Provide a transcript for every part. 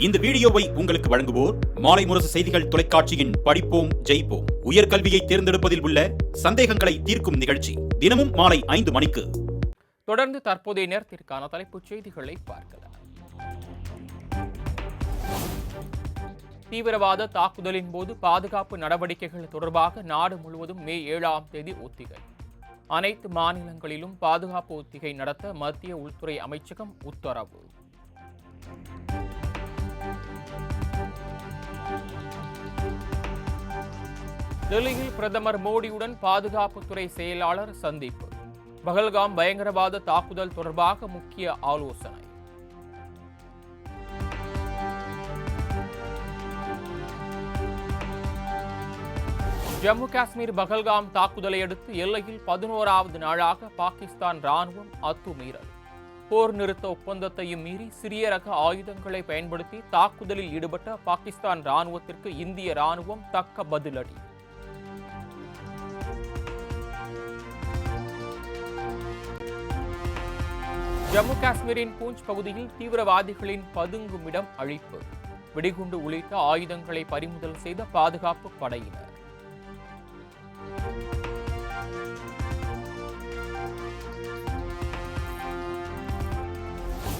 இந்த வீடியோவை உங்களுக்கு வழங்குவோர் மாலை முரசு செய்திகள் தொலைக்காட்சியின் படிப்போம் ஜெயிப்போம் உயர்கல்வியை தேர்ந்தெடுப்பதில் உள்ள சந்தேகங்களை தீர்க்கும் நிகழ்ச்சி தினமும் மாலை 5 மணிக்கு. தொடர்ந்து தற்போதைய நேரத்திற்கான தலைப்புச் செய்திகளை பார்க்கலாம். தீவிரவாத தாக்குதலின் போது பாதுகாப்பு நடவடிக்கைகள் தொடர்பாக நாடு முழுவதும் மே 7ஆம் தேதி ஒத்திகை. அனைத்து மாநிலங்களிலும் பாதுகாப்பு ஒத்திகை நடத்த மத்திய உள்துறை அமைச்சகம் உத்தரவு. டெல்லியில் பிரதமர் மோடியுடன் பாதுகாப்புத்துறை செயலாளர் சந்திப்பு. பஹல்காம் பயங்கரவாத தாக்குதல் தொடர்பாக முக்கிய ஆலோசனை. ஜம்மு காஷ்மீர் பஹல்காம் தாக்குதலை அடுத்து எல்லையில் 11வது நாளாக பாகிஸ்தான் ராணுவம் அத்துமீறல். போர் நிறுத்த ஒப்பந்தத்தையும் மீறி சிறிய ரக ஆயுதங்களை பயன்படுத்தி தாக்குதலில் ஈடுபட்ட பாகிஸ்தான் ராணுவத்திற்கு இந்திய ராணுவம் தக்க பதிலடி. ஜம்மு காஷ்மீரின் பூஞ்ச் பகுதியில் தீவிரவாதிகளின் பதுங்குமிடம் அழிப்பு. வெடிகுண்டு உள்ளிட்ட ஆயுதங்களை பறிமுதல் செய்த பாதுகாப்பு படையினர்.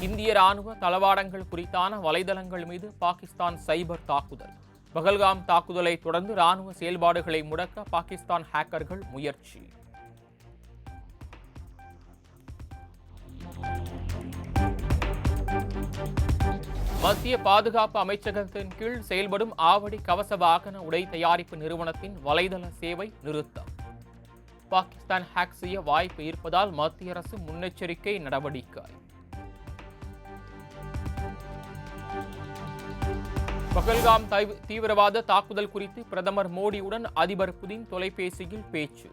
இந்திய ராணுவ தளவாடங்கள் குறித்தான வலைதளங்கள் மீது பாகிஸ்தான் சைபர் தாக்குதல். பஹல்காம் தாக்குதலை தொடர்ந்து ராணுவ செயல்பாடுகளை முடக்க பாகிஸ்தான் ஹேக்கர்கள் முயற்சி. மத்திய பாதுகாப்பு அமைச்சகத்தின் கீழ் செயல்படும் ஆவடி கவச வாகன உடை தயாரிப்பு நிறுவனத்தின் வலைதள சேவை நிறுத்தம். பாகிஸ்தான் ஹேக் செய்ய வாய்ப்பு இருப்பதால் மத்திய அரசு முன்னெச்சரிக்கை நடவடிக்கை. பஹல்காம் தீவிரவாத தாக்குதல் குறித்து பிரதமர் மோடியுடன் அதிபர் புதின் தொலைபேசியில் பேச்சு.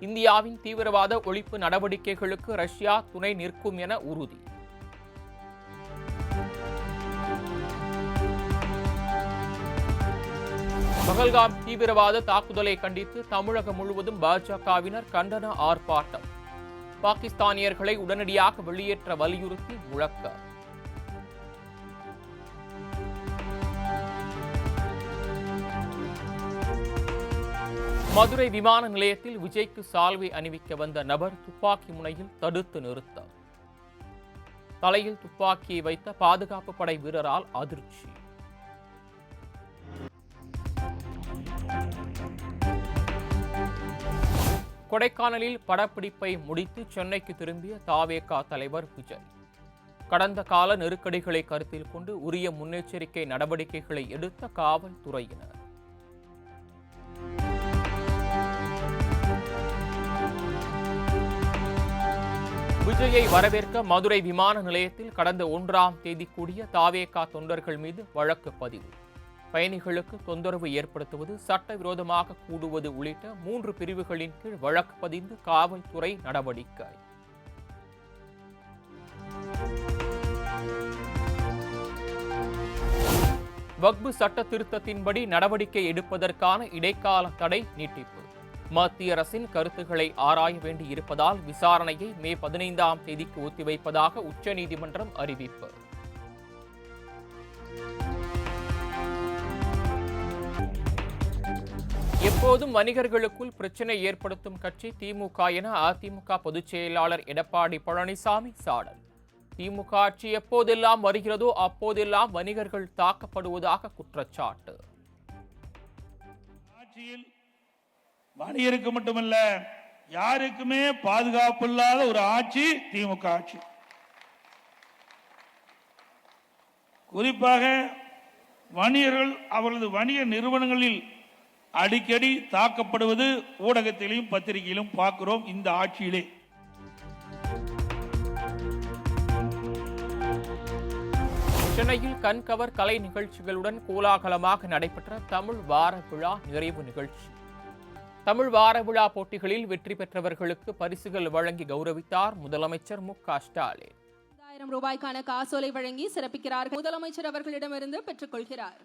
இந்தியாவின் தீவிரவாத ஒழிப்பு நடவடிக்கைகளுக்கு ரஷ்யா துணை நிற்கும் என உறுதி. பஹல்காம் தீவிரவாத தாக்குதலை கண்டித்து தமிழகம் முழுவதும் பாஜகவினர் கண்டன ஆர்ப்பாட்டம். பாகிஸ்தானியர்களை உடனடியாக வெளியேற்ற வலியுறுத்தி முழக்கம். மதுரை விமான நிலையத்தில் விஜய்க்கு சால்வை அணிவிக்க வந்த நபர் துப்பாக்கி முனையில் தடுத்து நிறுத்தம். தலையில் துப்பாக்கியை வைத்த பாதுகாப்பு படை வீரரால் அதிர்ச்சி. கொடைக்கானலில் படப்பிடிப்பை முடித்து சென்னைக்கு திரும்பிய தாவேகா தலைவர் விஜய். கடந்த கால நெருக்கடிகளை கருத்தில் கொண்டு உரிய முன்னெச்சரிக்கை நடவடிக்கைகளை எடுத்த காவல்துறையினர். விஜயை வரவேற்க மதுரை விமான நிலையத்தில் கடந்த 1ஆம் தேதி கூடிய தாவேகா தொண்டர்கள் மீது வழக்கு பதிவு. பயணிகளுக்கு தொந்தரவு ஏற்படுத்துவது, சட்டவிரோதமாக கூடுவது உள்ளிட்ட 3 பிரிவுகளின் கீழ் வழக்கு பதிந்து காவல்துறை நடவடிக்கை. வக்பு சட்ட திருத்தத்தின்படி நடவடிக்கை எடுப்பதற்கான இடைக்கால தடை நீட்டிப்பு. மத்திய அரசின் கருத்துக்களை ஆராய வேண்டி இருப்பதால் விசாரணையை மே 15ஆம் தேதிக்கு ஒத்திவைப்பதாக உச்சநீதிமன்றம் அறிவிப்பு. எப்போதும் வணிகர்களுக்குள் பிரச்சனை ஏற்படுத்தும் கட்சி திமுக என அதிமுக பொதுச் செயலாளர் எடப்பாடி பழனிசாமி சாடல். திமுக ஆட்சி எப்போதெல்லாம் வருகிறதோ அப்போதெல்லாம் வணிகர்கள் தாக்கப்படுவதாக குற்றச்சாட்டு. ஆட்சியில் வணிகருக்கு மட்டுமல்ல யாருக்குமே பாதுகாப்பு இல்லாத ஒரு ஆட்சி திமுக ஆட்சி. குறிப்பாக வணிகர்கள் அவர்களது வணிக நிறுவனங்களில் அடிக்கடி தாக்கப்படுவது ஊடகத்திலும் பத்திரிகையிலும் பார்க்கிறோம். இந்த ஆட்சியிலே சென்னையில் கண்கவர் கலை நிகழ்ச்சிகளுடன் கோலாகலமாக நடைபெற்ற தமிழ் வார விழா நிறைவு நிகழ்ச்சி. தமிழ் வார விழா போட்டிகளில் வெற்றி பெற்றவர்களுக்கு பரிசுகள் வழங்கி கௌரவித்தார் முதலமைச்சர் மு.க.ஸ்டாலின். ரூபாய்க்கான காசோலை வழங்கி சிறப்பிக்கிறார்கள். முதலமைச்சர் அவர்களிடமிருந்து பெற்றுக்கொள்கிறார்.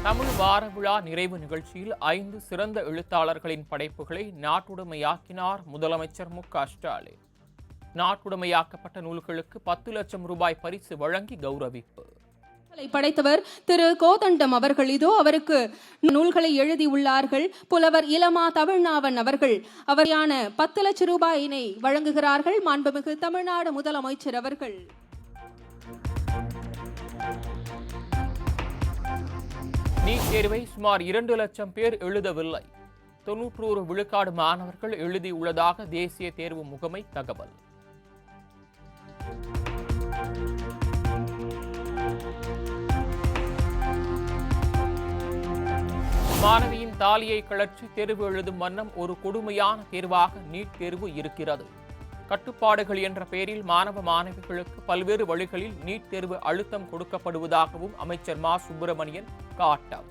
தமிழ் வார விழா நிறைவு நிகழ்ச்சியில் 5 சிறந்த எழுத்தாளர்களின் படைப்புகளை நாட்டுடைமையாக்கினார் முதலமைச்சர் மு.க.ஸ்டாலின். நாட்டுடைமையாக்கப்பட்ட நூல்களுக்கு 10 லட்சம் ரூபாய் பரிசு வழங்கி கௌரவிப்பு. படைத்தவர் திரு கோதண்டம் அவர்கள். இதோ அவருக்கு நூல்களை எழுதியுள்ளார்கள். புலவர் இளமா தமிழ்நாவன் அவர்கள் அவரையான 10 லட்சம் ரூபாயினை வழங்குகிறார்கள் மாண்புமிகு தமிழ்நாடு முதலமைச்சர் அவர்கள். நீட் தேர்வை சுமார் 2 லட்சம் பேர் எழுதவில்லை. 91 விழுக்காடு மாணவர்கள் எழுதியுள்ளதாக தேசிய தேர்வு முகமை தகவல். மாணவியின் தாலியை கழற்றி தேர்வு எழுதும் வண்ணம் ஒரு கொடுமையான தேர்வாக நீட் தேர்வு இருக்கிறது. கட்டுப்பாடுகள் என்ற பெயரில் மாணவ மாணவிகளுக்கு பல்வேறு வழிகளில் நீட் தேர்வு அழுத்தம் கொடுக்கப்படுவதாகவும் அமைச்சர் மா சுப்பிரமணியன் காட்டம்.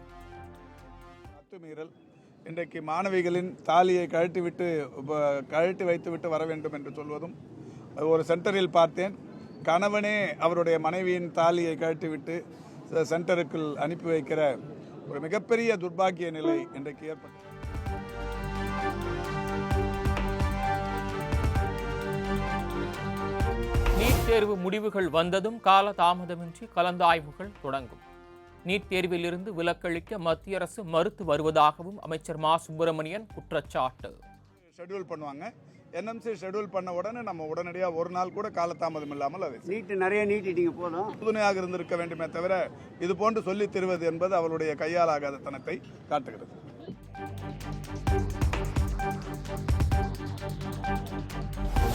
அத்துமீறல் இன்றைக்கு மாணவிகளின் தாலியை கழட்டி வைத்துவிட்டு வர வேண்டும் என்று சொல்வதும், ஒரு சென்டரில் பார்த்தேன், கணவனே அவருடைய மனைவியின் தாலியை கழட்டிவிட்டு சென்டருக்குள் அனுப்பி வைக்கிற ஒரு மிகப்பெரிய துர்பாக்கிய நிலை இன்றைக்கு ஏற்பட்டது. நீட் தேர்வு முடிவுகள் வந்ததும் கால தாமதமின்றி கலந்தாய்வுகள் தொடங்கும். நீட் தேர்விலிருந்து விலக்களிக்க மத்திய அரசு மறுத்து வருவதாகவும் அமைச்சர் மா சுப்பிரமணியன் குற்றச்சாட்டு. ஷெட்யூல் பண்ணுவாங்க, என்எம்சி ஷெட்யூல் பண்ண உடனே நம்ம உடனடியாக ஒரு நாள் கூட காலதாமதம் இல்லாமல் அதை நிறைய நீட்டிட்டீங்க போதும் உறுதுணையாக இருந்திருக்க வேண்டுமே தவிர இது போன்று சொல்லி தருவது என்பது அவருடைய கையாலாகாத தனத்தை காட்டுகிறது.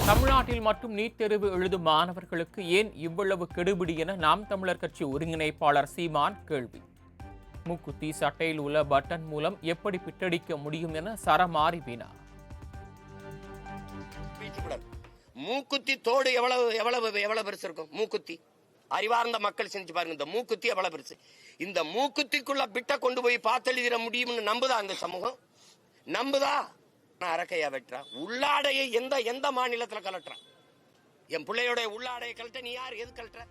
தமிழ்நாட்டில் மட்டும் நீட் தேர்வு எழுதும் மாணவர்களுக்கு ஏன் இவ்வளவு கெடுபிடி என நாம் தமிழர் கட்சி ஒருங்கிணைப்பாளர் சீமான் கேள்வி. மூக்குத்தி சட்டையில் உள்ள பட்டன் மூலம் எப்படி பிட்டடிக்க முடியும் என சரமாரி வீணா. மூக்குத்தி தோடு எவ்வளவு பெருசு இருக்கும்? மூக்குத்தி அறிவார்ந்த மக்கள் செஞ்சு பாருங்க, இந்த மூக்குத்தி எவ்வளவு பெருசு. இந்த மூக்குத்திக்குள்ள பிட்ட கொண்டு போய் பார்த்தெழுதிட முடியும்னு நம்புதா அந்த சமூகம்? நம்புதா? அரக்கையா வெட்டுறா. உள்ளாடையை எந்த மாநிலத்துல கலட்டுறான்? என் பிள்ளையோட உள்ளாடையை கலட்ட நீ யார்? எது கலட்டுற?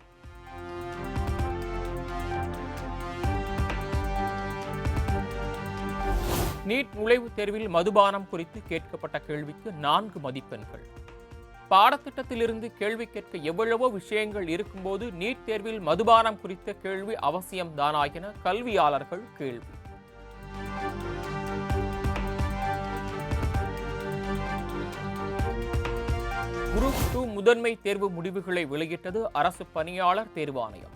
நீட் நுழைவுத் தேர்வில் மதுபானம் குறித்து கேட்கப்பட்ட கேள்விக்கு 4 மதிப்பெண்கள். பாடத்திட்டத்திலிருந்து கேள்வி கேட்க எவ்வளவோ விஷயங்கள் இருக்கும்போது நீட் தேர்வில் மதுபானம் குறித்த கேள்வி அவசியம்தானா என கல்வியாளர்கள் கேள்வி. குரூப் 2 முதன்மை தேர்வு முடிவுகளை வெளியிட்டது அரசு பணியாளர் தேர்வாணையம்.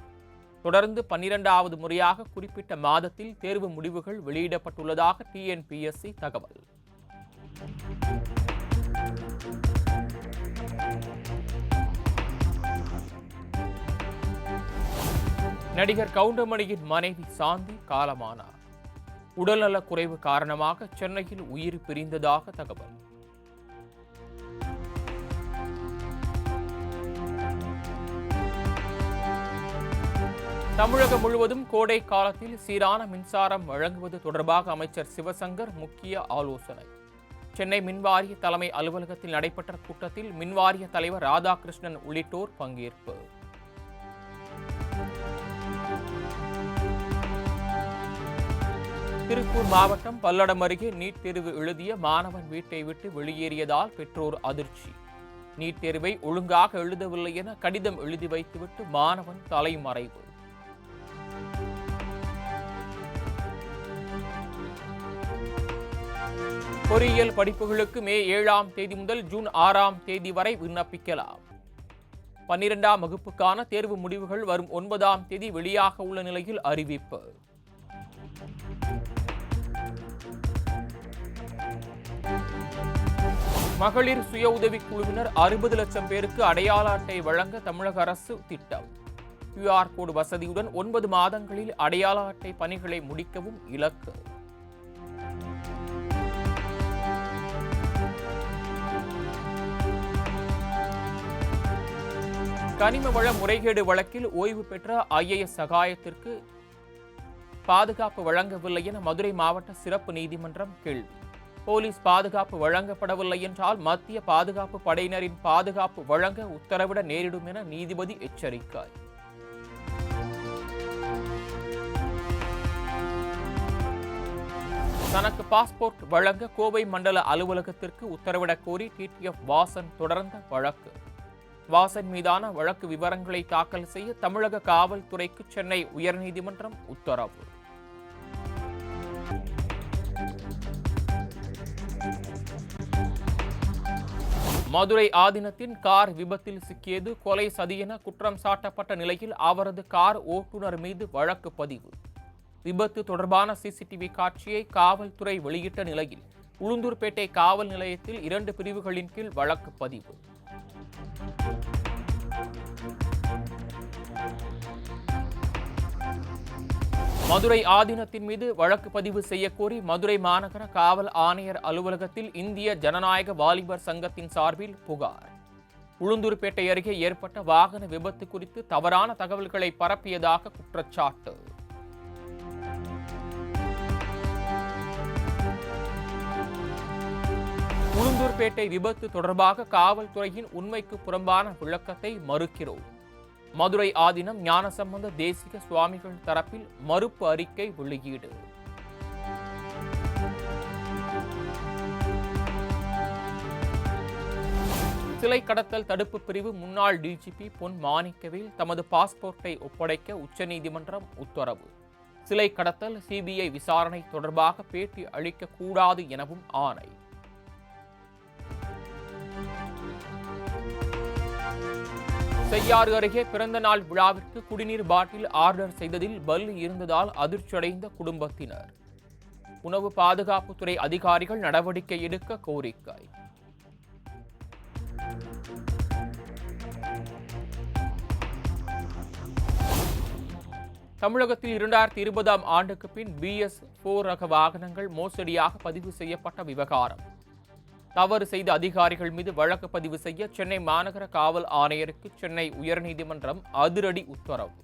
தொடர்ந்து 12வது முறையாக குறிப்பிட்ட மாதத்தில் தேர்வு முடிவுகள் வெளியிடப்பட்டுள்ளதாக டிஎன்பிஎஸ்சி தகவல். நடிகர் கவுண்டமணியின் மனைவி சாந்தி காலமானார். உடல்நலக் குறைவு காரணமாக சென்னையில் உயிர் பிரிந்ததாக தகவல். தமிழகம் முழுவதும் கோடை காலத்தில் சீரான மின்சாரம் வழங்குவது தொடர்பாக அமைச்சர் சிவசங்கர் முக்கிய ஆலோசனை. சென்னை மின்வாரிய தலைமை அலுவலகத்தில் நடைபெற்ற கூட்டத்தில் மின்வாரிய தலைவர் ராதாகிருஷ்ணன் உள்ளிட்டோர் பங்கேற்பு. திருப்பூர் மாவட்டம் பல்லடம் அருகே நீட் தேர்வு எழுதிய மாணவன் வீட்டை விட்டு வெளியேறியதால் பெற்றோர் அதிர்ச்சி. நீட் தேர்வை ஒழுங்காக எழுதவில்லை என கடிதம் எழுதி வைத்துவிட்டு மாணவன் தலைமறைவு. பொறியியல் படிப்புகளுக்கு மே 7ஆம் தேதி முதல் ஜூன் 6ஆம் தேதி வரை விண்ணப்பிக்கலாம். 12ஆம் வகுப்புக்கான தேர்வு முடிவுகள் வரும் 9ஆம் தேதி வெளியாக உள்ள நிலையில் அறிவிப்பு. மகளிர் சுய உதவிக் குழுவினர் 60 லட்சம் பேருக்கு அடையாள அட்டை வழங்க தமிழக அரசு திட்டம். QR கோடு வசதியுடன் 9 மாதங்களில் அடையாள அட்டை பணிகளை முடிக்கவும் இலக்கு. கனிம வள முறைகேடு வழக்கில் ஓய்வு பெற்ற IAS சகாயத்திற்கு பாதுகாப்பு வழங்கவில்லை என மதுரை மாவட்ட சிறப்பு நீதிமன்றம் கேள்வி. போலீஸ் பாதுகாப்பு வழங்கப்படவில்லை என்றால் மத்திய பாதுகாப்பு படையினரின் பாதுகாப்பு வழங்க உத்தரவிட நேரிடும் என நீதிபதி எச்சரிக்கை. தனக்கு பாஸ்போர்ட் வழங்க கோவை மண்டல அலுவலகத்திற்கு உத்தரவிடக் கோரி டிடிஎஃப் வாசன் தொடர்ந்த வழக்கு. வாசன் மீதான வழக்கு விவரங்களை தாக்கல் செய்ய தமிழக காவல்துறைக்கு சென்னை உயர்நீதிமன்றம் உத்தரவு. மதுரை ஆதீனத்தின் கார் விபத்தில் சிக்கியது கொலை சதி என குற்றம் சாட்டப்பட்ட நிலையில் அவரது கார் ஓட்டுநர் மீது வழக்கு பதிவு. விபத்து தொடர்பான சிசிடிவி காட்சியை காவல்துறை வெளியிட்ட நிலையில் உளுந்தூர்பேட்டை காவல் நிலையத்தில் 2 பிரிவுகளின் கீழ் வழக்கு பதிவு. மதுரை ஆதீனத்தின் மீது வழக்கு பதிவு செய்யக்கோரி மதுரை மாநகர காவல் ஆணையர் அலுவலகத்தில் இந்திய ஜனநாயக வாலிபர் சங்கத்தின் சார்பில் புகார். உளுந்தூர்பேட்டை அருகே ஏற்பட்ட வாகன விபத்து குறித்து தவறான தகவல்களை பரப்பியதாக குற்றச்சாட்டு. உளுந்தூர்பேட்டை விபத்து தொடர்பாக காவல்துறையின் உண்மைக்கு புறம்பான விளக்கத்தை மறுக்கிறோம். மதுரை ஆதீனம் ஞானசம்பந்த தேசிக சுவாமிகள் தரப்பில் மறுப்பு அறிக்கை வெளியீடு. சிலை கடத்தல் தடுப்பு பிரிவு முன்னாள் டிஜிபி பொன் மாணிக்கவேல் தமது பாஸ்போர்ட்டை ஒப்படைக்க உச்சநீதிமன்றம் உத்தரவு. சிலை கடத்தல் சிபிஐ விசாரணை தொடர்பாக பேட்டி அளிக்க கூடாது எனவும் ஆணை. செய்யாறு அருகே பிறந்த நாள் விழாவிற்கு குடிநீர் பாட்டில் ஆர்டர் செய்ததில் பல்லி இருந்ததால் அதிர்ச்சியடைந்த குடும்பத்தினர். உணவு பாதுகாப்புத்துறை அதிகாரிகள் நடவடிக்கை எடுக்க கோரிக்கை. தமிழகத்தில் 2020ஆம் ஆண்டுக்கு பின் BS4 ரக வாகனங்கள் மோசடியாக பதிவு செய்யப்பட்ட விவகாரம். தவறு செய்த அதிகாரிகள் மீது வழக்கு பதிவு செய்ய சென்னை மாநகர காவல் ஆணையருக்கு சென்னை உயர்நீதிமன்றம் அதிரடி உத்தரவு.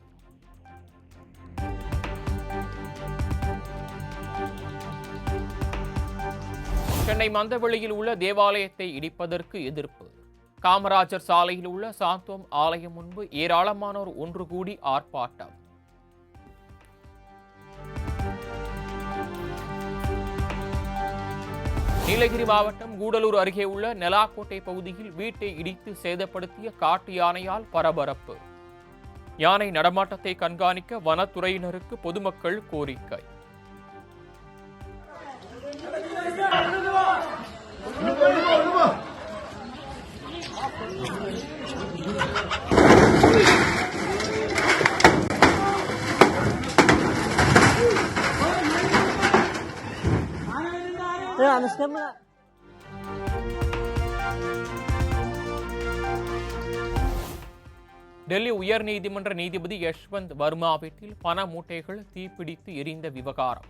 சென்னை மந்தவெளியில் உள்ள தேவாலயத்தை இடிப்பதற்கு எதிர்ப்பு. காமராஜர் சாலையில் உள்ள சாந்தோம் ஆலயம் முன்பு ஏராளமானோர் ஒன்று கூடி ஆர்ப்பாட்டம். நீலகிரி மாவட்டம் கூடலூர் அருகே உள்ள நெலாக்கோட்டை பகுதியில் வீட்டை இடித்து சேதப்படுத்திய காட்டு யானையால் பரபரப்பு. யானை நடமாட்டத்தை கண்காணிக்க வனத்துறையினருக்கு பொதுமக்கள் கோரிக்கை. டெல்லி உயர்நீதிமன்ற நீதிபதி யஷ்வந்த் வர்மா வீட்டில் பண மூட்டைகள் தீப்பிடித்து எரிந்த விவகாரம்.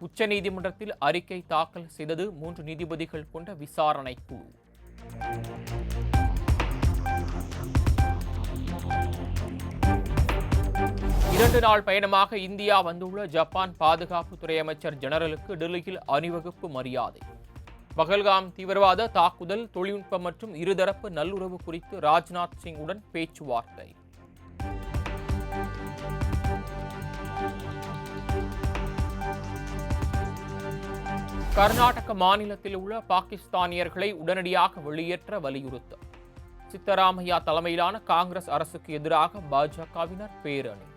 உச்சநீதிமன்றத்தில் அறிக்கை தாக்கல் செய்தது 3 நீதிபதிகள் கொண்ட விசாரணை குழு. இரண்டு நாள் பயணமாக இந்தியா வந்துள்ள ஜப்பான் பாதுகாப்புத்துறை அமைச்சர் ஜெனரலுக்கு டெல்லியில் அணிவகுப்பு மரியாதை. பகல்காம் தீவிரவாத தாக்குதல், தொழில்நுட்பம் மற்றும் இருதரப்பு நல்லுறவு குறித்து ராஜ்நாத் சிங் உடன் பேச்சுவார்த்தை. கர்நாடக மாநிலத்தில் உள்ள பாகிஸ்தானியர்களை உடனடியாக வெளியேற்ற வலியுறுத்தல். சித்தராமையா தலைமையிலான காங்கிரஸ் அரசுக்கு எதிராக பாஜகவினர் பேரணி.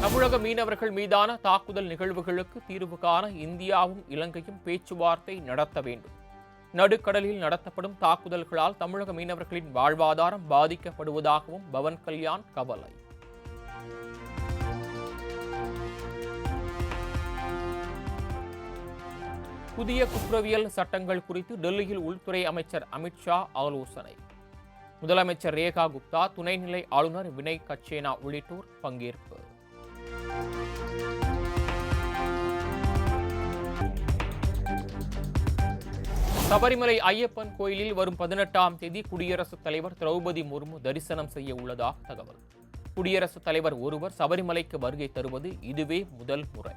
தமிழக மீனவர்கள் மீதான தாக்குதல் நிகழ்வுகளுக்கு தீர்வு காண இந்தியாவும் இலங்கையும் பேச்சுவார்த்தை நடத்த வேண்டும். நடுக்கடலில் நடத்தப்படும் தாக்குதல்களால் தமிழக மீனவர்களின் வாழ்வாதாரம் பாதிக்கப்படுவதாகவும் பவன் கல்யாண் கவலை. புதிய குற்றவியல் சட்டங்கள் குறித்து டெல்லியில் உள்துறை அமைச்சர் அமித்ஷா ஆலோசனை. முதலமைச்சர் ரேகா குப்தா, துணைநிலை ஆளுநர் வினய் கச்சேனா உள்ளிட்டோர் பங்கேற்பு. சபரிமலை ஐயப்பன் கோயிலில் வரும் 18ஆம் தேதி குடியரசுத் தலைவர் திரௌபதி முர்மு தரிசனம் செய்ய உள்ளதாக தகவல். குடியரசுத் தலைவர் ஒருவர் சபரிமலைக்கு வருகை தருவது இதுவே முதல் முறை.